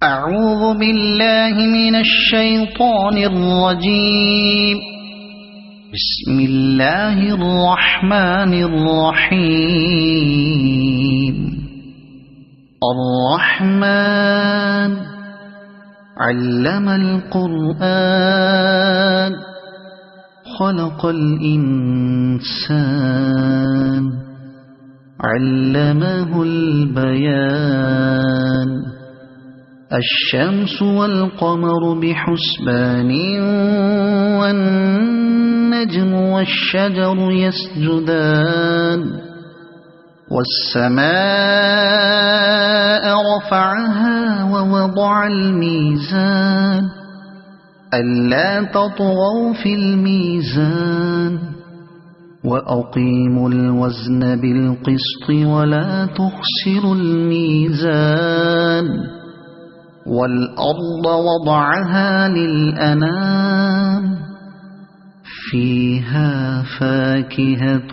أعوذ بالله من الشيطان الرجيم. بسم الله الرحمن الرحيم. الرحمن علم القرآن خلق الإنسان علمه البيان. الشمس والقمر بحسبان والنجم والشجر يسجدان. والسماء رفعها ووضع الميزان ألا تطغوا في الميزان وأقيموا الوزن بالقسط ولا تخسروا الميزان. والأرض وضعها للأنام فيها فاكهة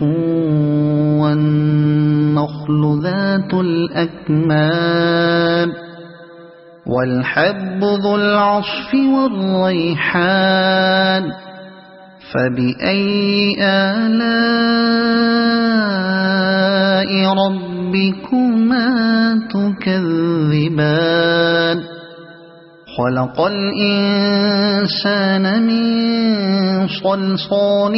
والنخل ذات الأكمام والحب ذو العصف والريحان. فبأي آلاء ربكما تكذبان. خلق الإنسان من صلصال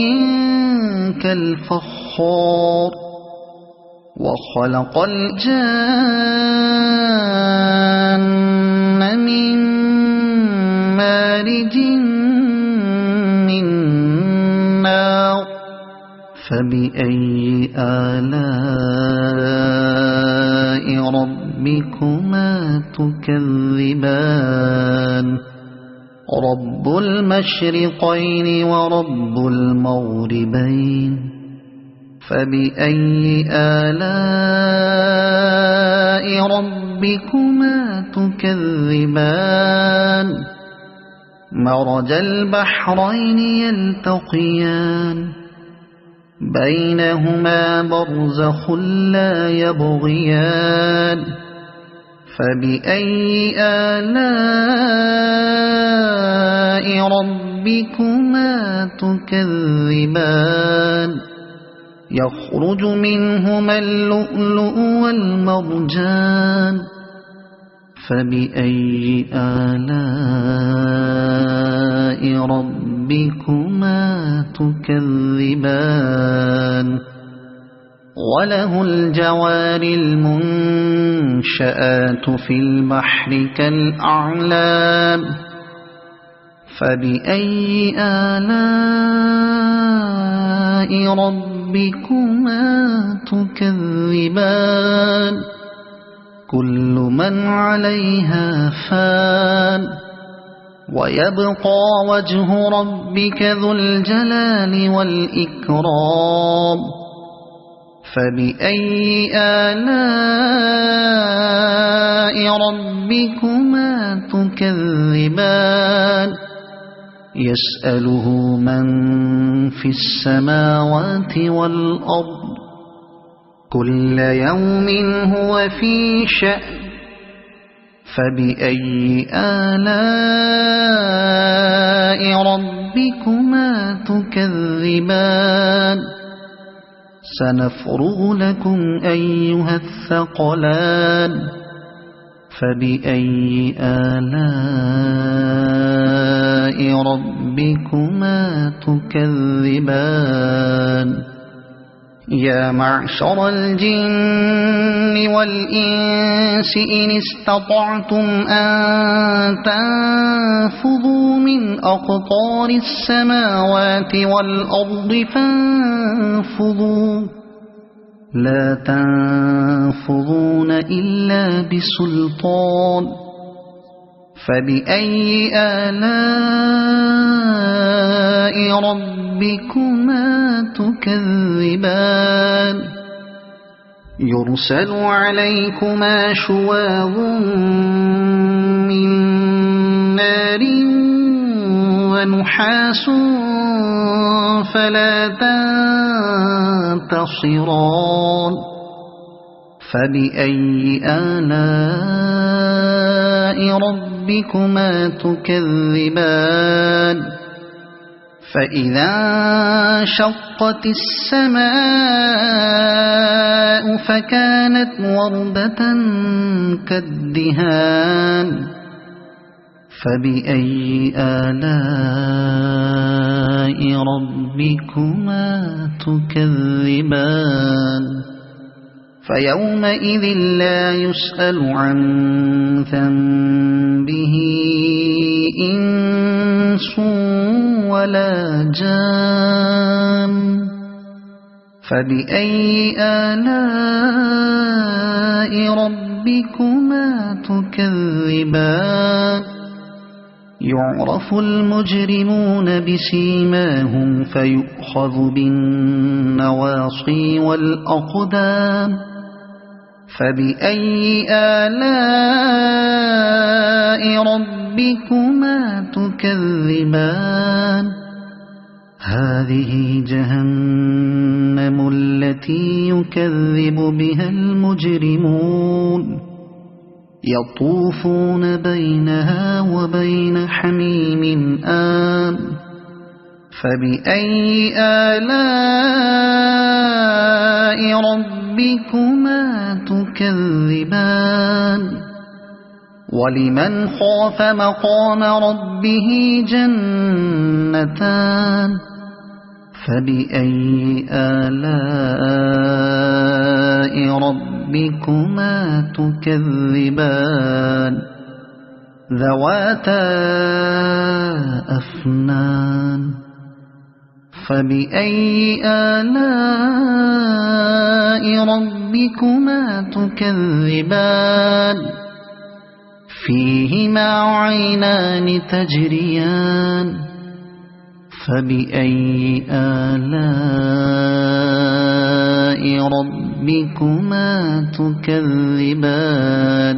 كالفخار وخلق الجان من مارج من نار. فبأي آلاء ربكما تكذبان. رب المشرقين ورب المغربين. فبأي آلاء ربكما تكذبان. مرج البحرين يلتقيان بينهما برزخ لا يبغيان. فبأي آلاء ربكما تكذبان. يخرج منهما اللؤلؤ والمرجان. فبأي آلاء ربكما تكذبان. وله الجوار المنشآت في البحر كالأعلام. فبأي آلاء ربكما تكذبان. كل من عليها فان ويبقى وجه ربك ذو الجلال والإكرام. فبأي آلاء ربكما تكذبان. يسأله من في السماوات والأرض كل يوم هو في شأن. فبأي آلاء ربكما تكذبان. سنفرغ لكم أيها الثقلان. فبأي آلاء ربكما تكذبان. يا معشر الجن والإنس إن استطعتم أن تنفذوا من أقطار السماوات والأرض فانفذوا لا تنفذون إلا بسلطان. فبأي آلاء ربكما تكذبان. يرسل عليكما شواظ من نار ونحاس فلا تنتصران. فبأي آلاء ربكما تكذبان فإذا انشقت السماء فكانت وردة كالدهان فبأي آلاء ربكما تكذبان فيومئذ لا يسأل عن ذنبه إنس ولا جان فبأي آلاء ربكما تكذبان يعرف المجرمون بسيماهم فيؤخذ بالنواصي والأقدام فبأي آلاء ربكما تكذبان هذه جهنم التي يكذب بها المجرمون يطوفون بينها وبين حميم آن فبأي آلاء ربكما تكذبان ولمن خاف مقام ربه جنتان فبأي آلاء ربكما تكذبان ذواتا أفنان فبأي آلاء ربكما تكذبان فيهما عينان تجريان فبأي آلاء ربكما تكذبان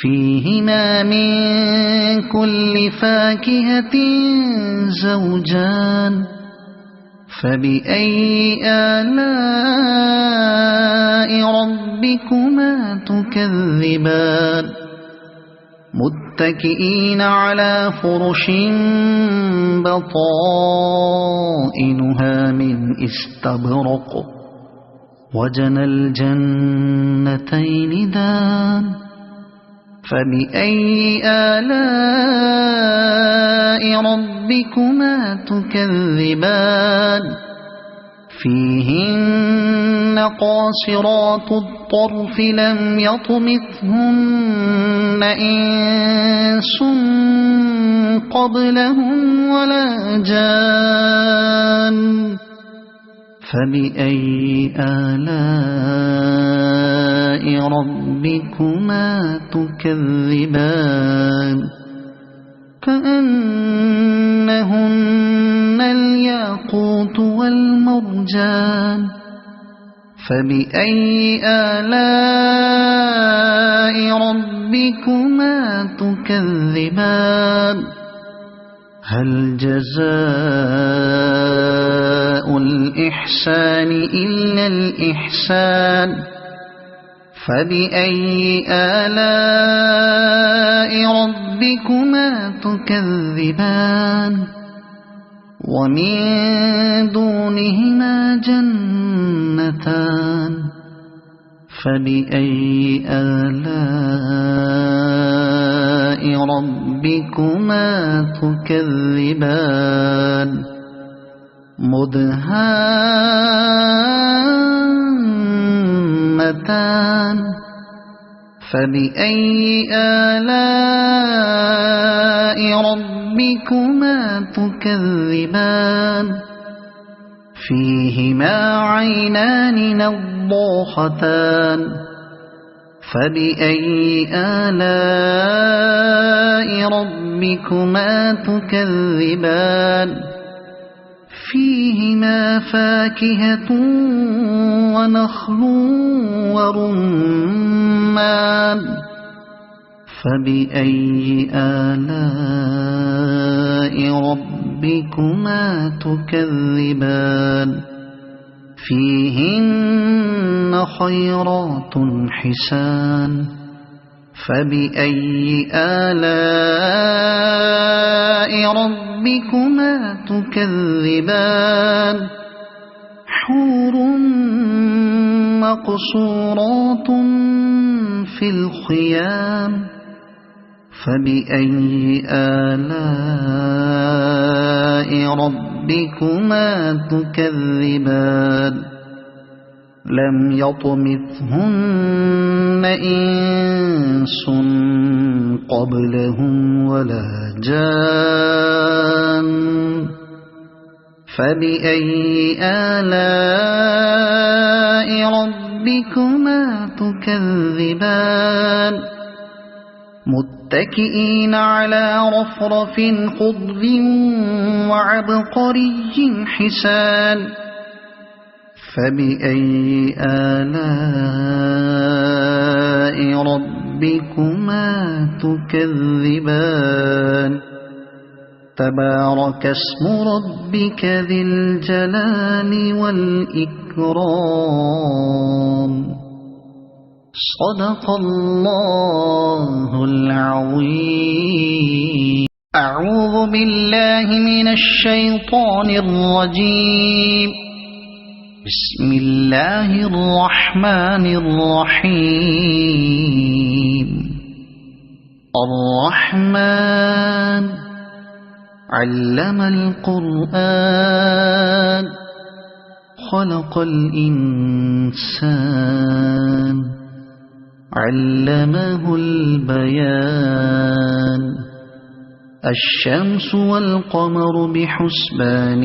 فيهما من كل فاكهة زوجان فبأي آلاء ربكما تكذبان متكئين على فرش بطائنها من استبرق وجنى الجنتين دان فبأي آلاء ربكما تكذبان فيهن قاصرات الطرف لم يطمثهن إنس قبلهم ولا جان فبأي آلاء ربكما تكذبان كأنهن الياقوت والمرجان فبأي آلاء ربكما تكذبان هل جزاء الإحسان إلا الإحسان فبأي آلاء ربكما تكذبان ومن دونهما جنتان فبأي آلاء ربكما تكذبان مدهامتان فبأي آلاء ربكما تكذبان فيهما عينان نضاختان فبأي آلاء ربكما تكذبان فيهما فاكهة ونخل ورمان فبأي آلاء ربكما تكذبان فيهن خيرات حسان فبأي آلاء ربكما تكذبان حور مقصورات في الخيام فبأي آلاء ربكما تكذبان لم يطمثهن إنس قبلهم ولا جان فبأي آلاء ربكما تكذبان متكئين على رفرف خضر وعبقري حسان فبأي آلاء ربكما تكذبان تبارك اسم ربك ذي الجلال والإكرام صدق الله العظيم أعوذ بالله من الشيطان الرجيم بسم الله الرحمن الرحيم الرحمن علم القرآن خلق الإنسان علمه البيان الشمس والقمر بحسبان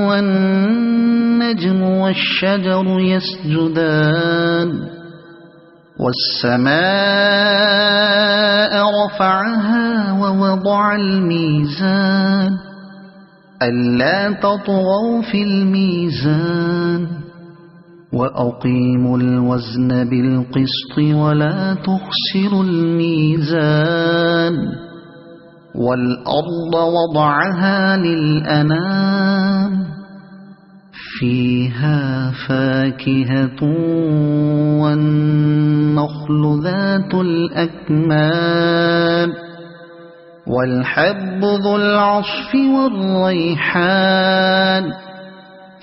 والنجم والشجر يسجدان والسماء رفعها ووضع الميزان ألا تطغوا في الميزان وأقيموا الوزن بالقسط ولا تخسروا الميزان والأرض وضعها للأنام فيها فاكهة والنخل ذات الأكمام والحب ذو العصف والريحان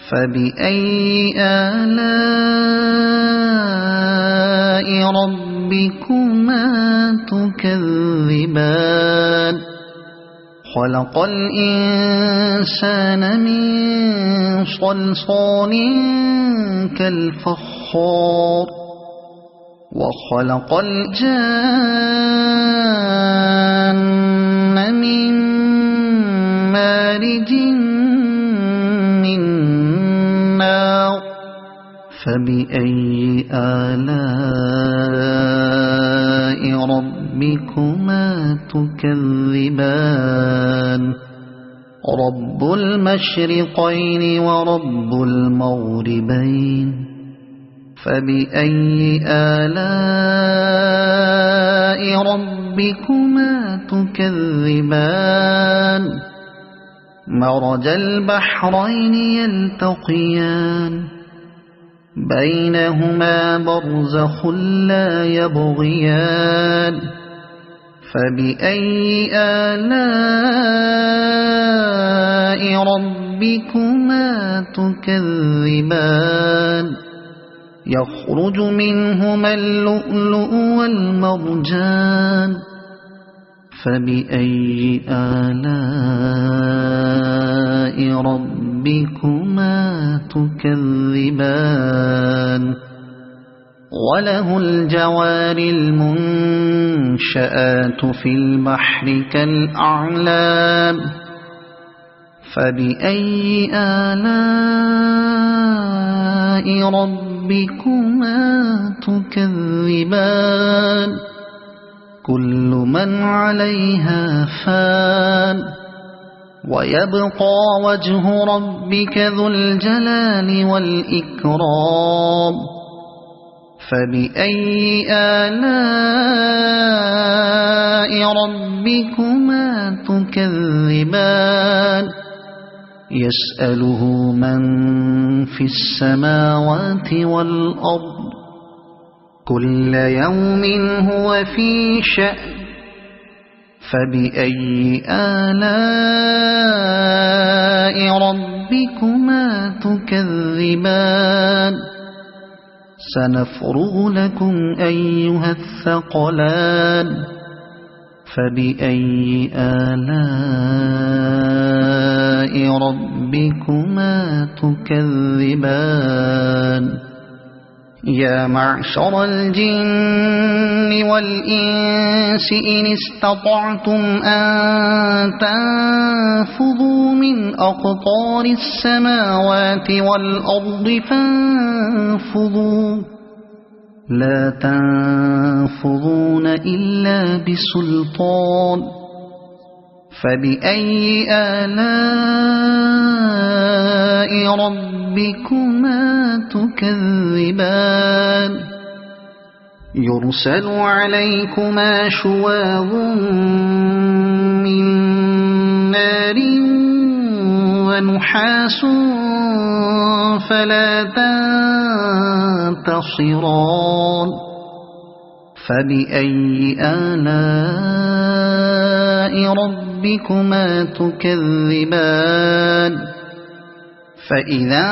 فبأي آلاء ربكما تكذبان خلق الإنسان من صلصال كالفخار وخلق الجان من مارج من نار فبأي آلاء ربكما تكذبان رب المشرقين ورب المغربين فبأي آلاء ربكما تكذبان مرج البحرين يلتقيان بينهما برزخ لا يبغيان فبأي آلاء ربكما تكذبان يخرج منهما اللؤلؤ والمرجان فبأي آلاء ربكما تكذبان وله الجوار المنشآت في البحر كالأعلام فبأي آلاء ربكما تكذبان كل من عليها فان ويبقى وجه ربك ذو الجلال والإكرام فبأي آلاء ربكما تكذبان يسأله من في السماوات والأرض كل يوم هو في شأن فبأي آلاء ربكما تكذبان سنفرغ لكم أيها الثقلان فبأي آلاء ربكما تكذبان يا معشر الجن والإنس إن استطعتم أن تنفذوا من أقطار السماوات والأرض فانفذوا لا تنفذون إلا بسلطان فبأي آلاء ربكما تكذبان يرسل عليكما شواظ من نار ونحاس فلا تنتصران فبأي آلاء ربكما تكذبان فإذا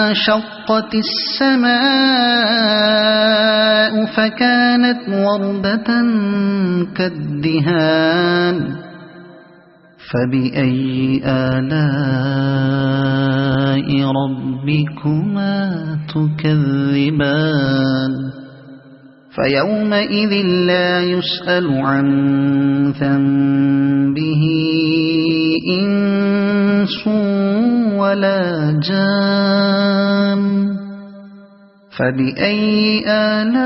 انشقت السماء فكانت وردة كالدهان فبأي آلاء ربكما تكذبان فيومئذ لا يسأل عن ذنبه إنس ولا جان فبأي آلاء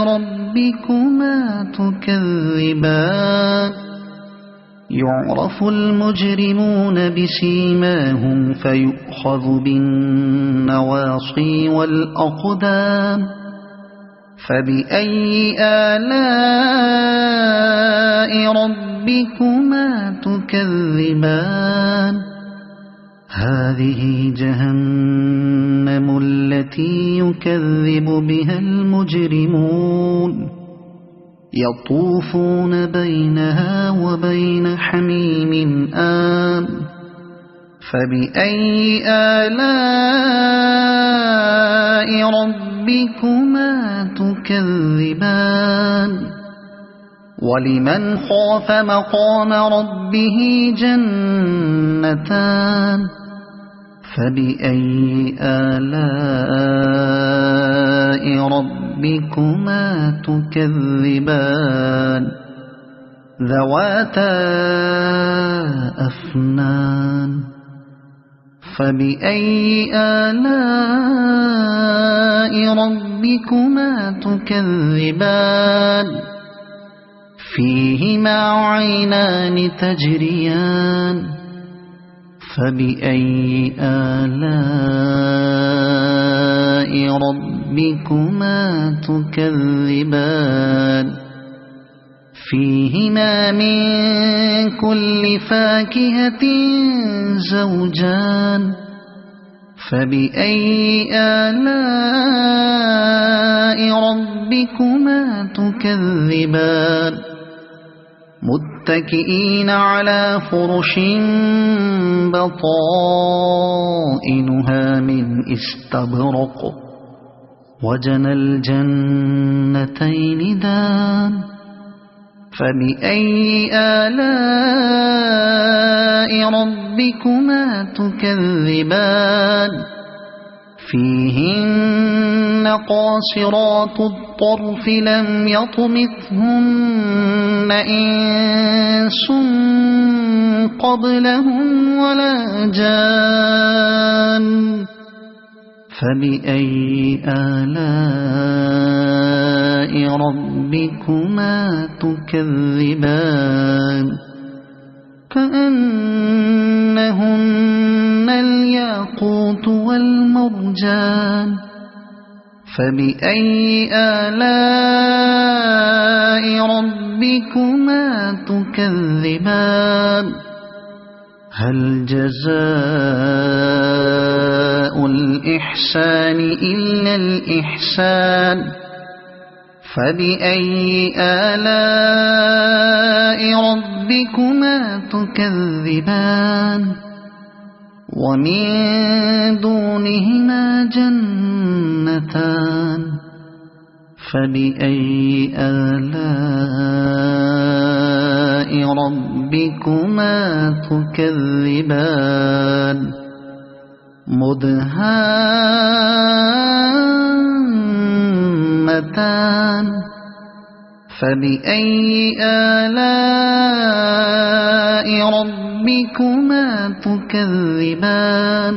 ربكما تكذبان يعرف المجرمون بسيماهم فيؤخذ بالنواصي والأقدام فبأي آلاء ربكما تكذبان هذه جهنم التي يكذب بها المجرمون يطوفون بينها وبين حميم آن فبأي آلاء ربكما تكذبان ولمن خاف مقام ربه جنتان فبأي آلاء ربكما تكذبان ذواتا أفنان فبأي آلاء ربكما تكذبان فيهما عينان تجريان فبأي آلاء ربكما تكذبان فيهما من كل فاكهة زوجان فبأي آلاء ربكما تكذبان متكئين على فرش بطائنها من استبرق وجنى الجنتين دان فبأي آلاء ربكما تكذبان فيهن قاصرات الطرف لم يطمثهن إنس قبلهم ولا جان فبأي آلاء ربكما تكذبان كأنهن الياقوت والمرجان فبأي آلاء ربكما تكذبان هل جزاء جزاء الإحسان إلا الإحسان فبأي آلاء ربكما تكذبان ومن دونهما جنتان فبأي آلاء ربكما تكذبان مدهامتان فبأي آلاء ربكما تكذبان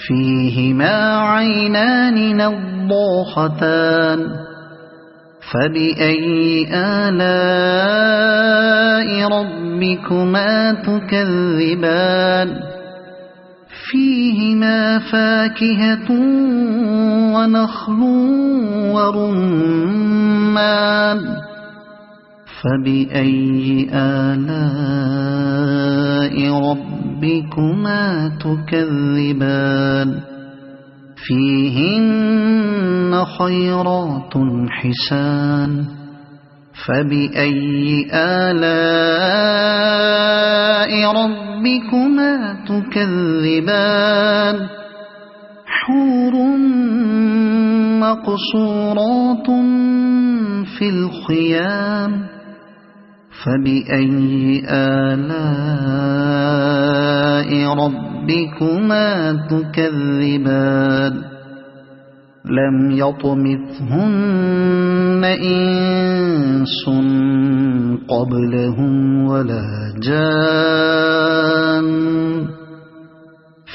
فيهما عينان نضاختان فبأي آلاء ربكما تكذبان فيهما فاكهة ونخل ورمان فبأي آلاء ربكما تكذبان فيهن خيرات حسان فبأي آلاء ربكما تكذبان حور مقصورات في الخيام فبأي آلاء ربكما تكذبان لم يطمثهن إنس قبلهم ولا جان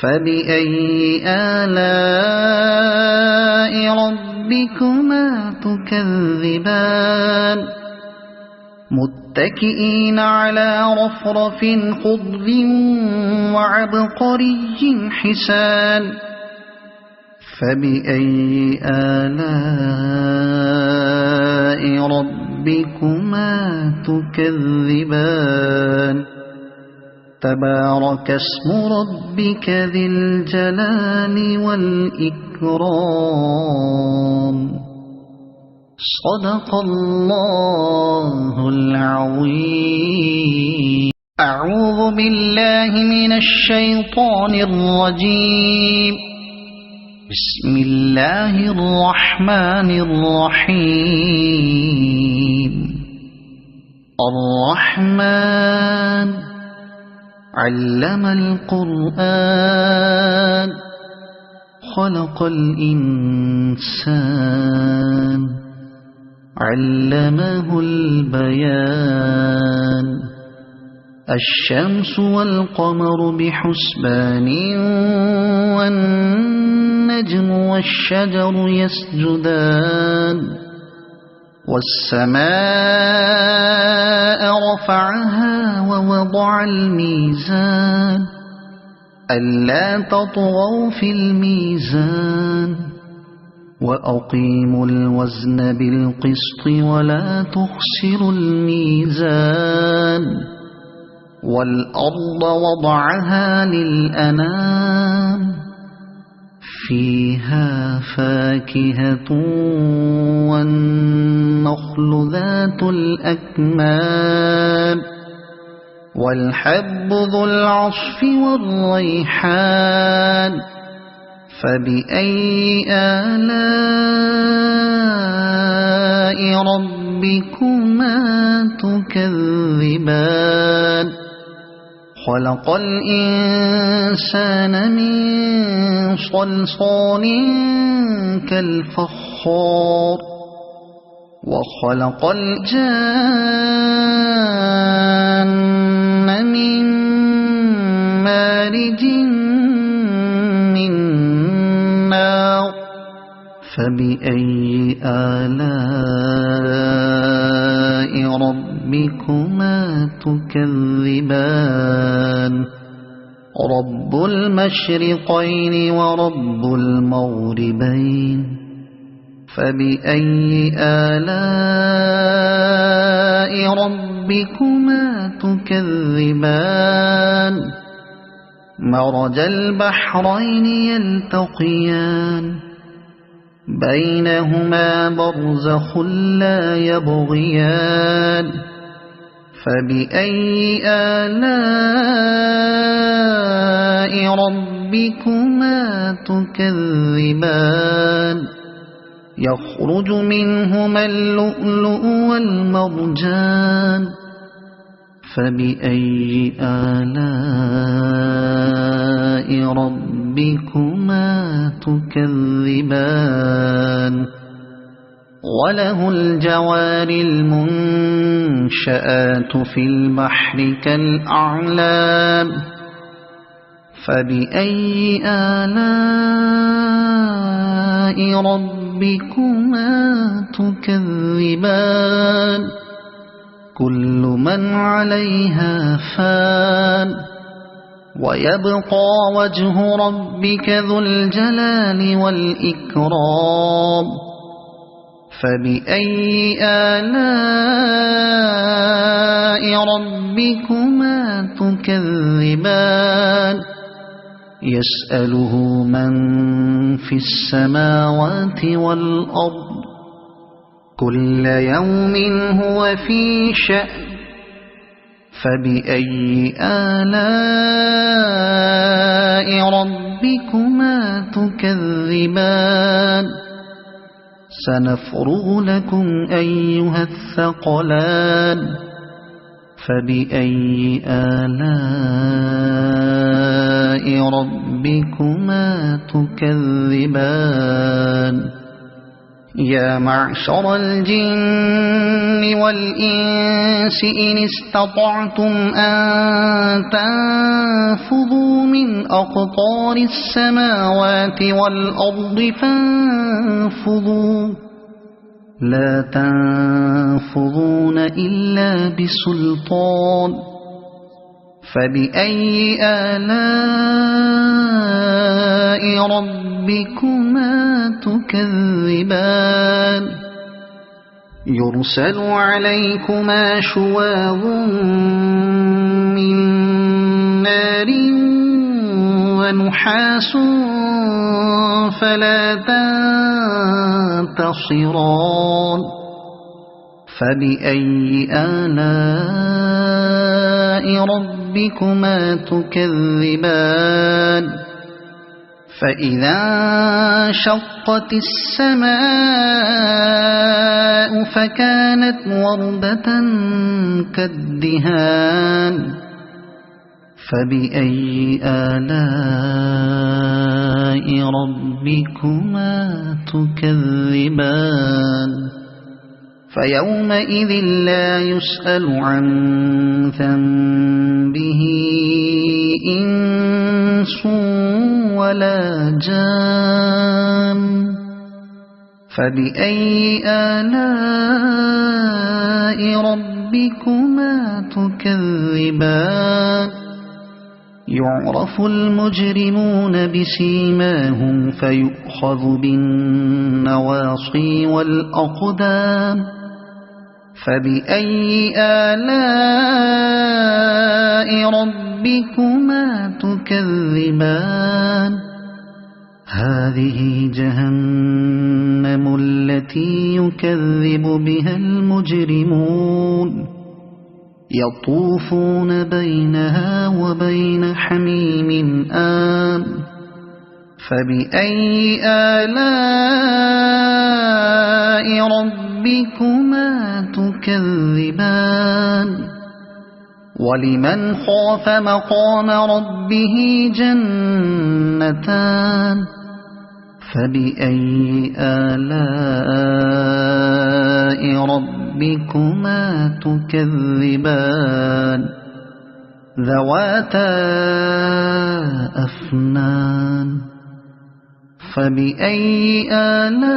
فبأي آلاء ربكما تكذبان متكئين على رفرف خضر وعبقري حسان فبأي آلاء ربكما تكذبان تبارك اسم ربك ذي الجلال والإكرام صدق الله العظيم أعوذ بالله من الشيطان الرجيم بسم الله الرحمن الرحيم الرحمن علم القرآن خلق الإنسان علمه البيان الشمس والقمر بحسبان والنجم والشجر يسجدان والسماء رفعها ووضع الميزان ألا تطغوا في الميزان وأقيموا الوزن بالقسط ولا تخسروا الميزان والأرض وضعها للأنام فيها فاكهة والنخل ذات الأكمام والحب ذو العصف والريحان فبأي آلاء ربكما تكذبان خلق الإنسان من صلصال كالفخار وخلق الجان من مارج من نار فبأي آلاء ربكما تكذبان رب المشرقين ورب المغربين فبأي آلاء ربكما تكذبان مرج البحرين يلتقيان بينهما برزخ لا يبغيان فبأي آلاء ربكما تكذبان يخرج منهما اللؤلؤ والمرجان فبأي آلاء ربكما تكذبان وله الجوار المنشآت في البحر كالأعلام فبأي آلاء ربكما تكذبان كل من عليها فان ويبقى وجه ربك ذو الجلال والإكرام فبأي آلاء ربكما تكذبان يسأله من في السماوات والأرض كل يوم هو في شأن فبأي آلاء ربكما تكذبان سنفرغ لكم أيها الثقلان فبأي آلاء ربكما تكذبان يا معشر الجن والإنس إن استطعتم أن تنفذوا من أقطار السماوات والأرض فانفذوا لا تنفذون إلا بسلطان فبأي آلاء ربكما تكذبان يرسل عليكما شواظ من نار ونحاس فلا تنتصران فبأي آلاء ربكما تكذبان فإذا انشقت السماء فكانت وردة كالدهان فبأي آلاء ربكما تكذبان فيومئذ لا يسأل عن ذنبه إنس ولا جان فبأي آلاء ربكما تكذبان يعرف المجرمون بسيماهم فيؤخذ بالنواصي والأقدام فبأي آلاء ربكما تكذبان هذه جهنم التي يكذب بها المجرمون يطوفون بينها وبين حميم آن فبأي آلاء ربكما تكذبان ولمن خاف مقام ربه جنتان فبأي آلاء ربكما تكذبان ذواتا أفنان فبأي آلاء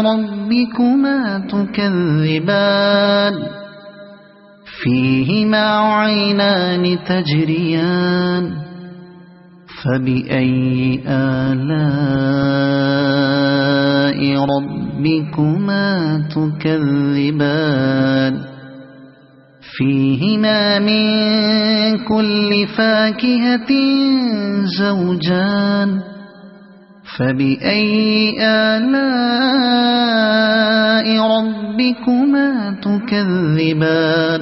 ربكما تكذبان فيهما عينان تجريان فبأي آلاء ربكما تكذبان فيهما من كل فاكهة زوجان فبأي آلاء ربكما تكذبان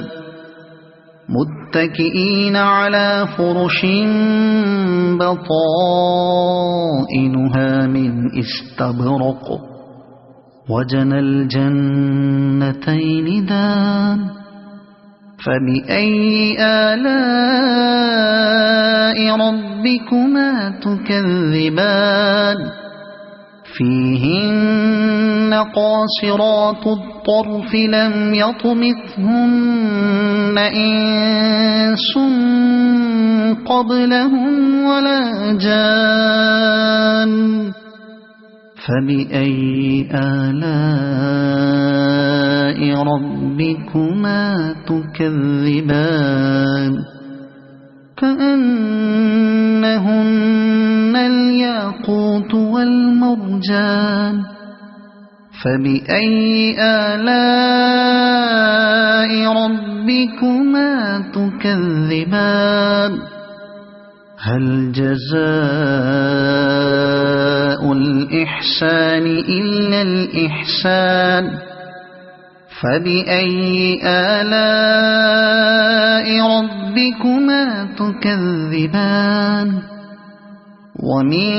متكئين على فرش بطائنها من استبرق وجنى الجنتين دان فبأي آلاء ربكما تكذبان فيهن قاصرات الطرف لم يطمثهن إنس قبلهم ولا جان فبأي آلاء ربكما تكذبان كأنهن الياقوت والمرجان فبأي آلاء ربكما تكذبان هل جزاء الإحسان إلا الإحسان فبأي آلاء ربكما تكذبان ومن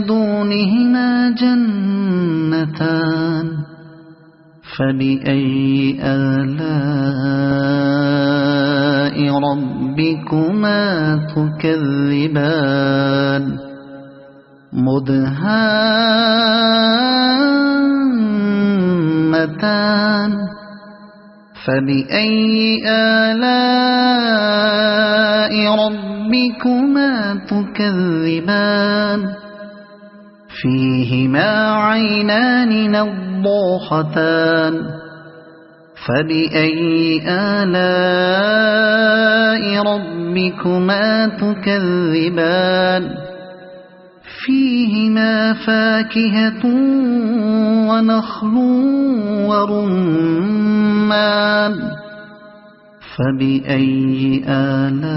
دونهما جنتان فبأي آلاء ربكما تكذبان مدهامتان فبأي آلاء ربكما تكذبان فيهما عينان نضاختان فبأي آلاء ربكما تكذبان فيهما فاكهة ونخل ورمان فبأي آلاء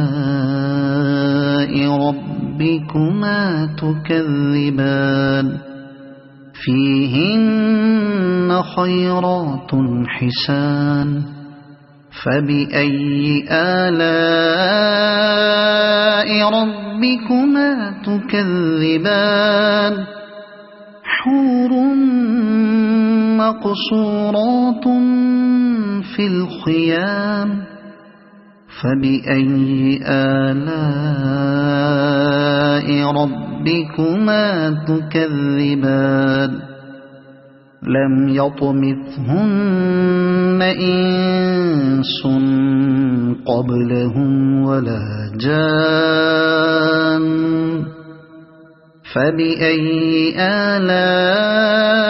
ربكما تكذبان فيهن خيرات حسان فبأي آلاء ربكما تكذبان حور مقصورات في الخيام فبأي آلاء ربكما تكذبان لم يطمثهن إنس قبلهم ولا جان فبأي آلاء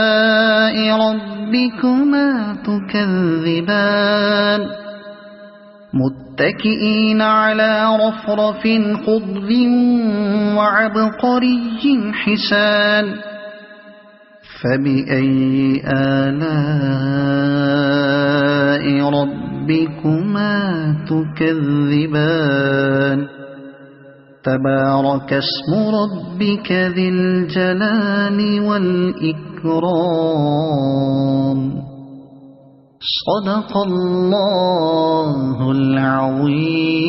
ربكما تكذبان متكئين على رفرف خضر وعبقري حسان فبأي آلاء ربكما تكذبان تبارك اسم ربك ذي الجلال والإكرام صدق الله العظيم.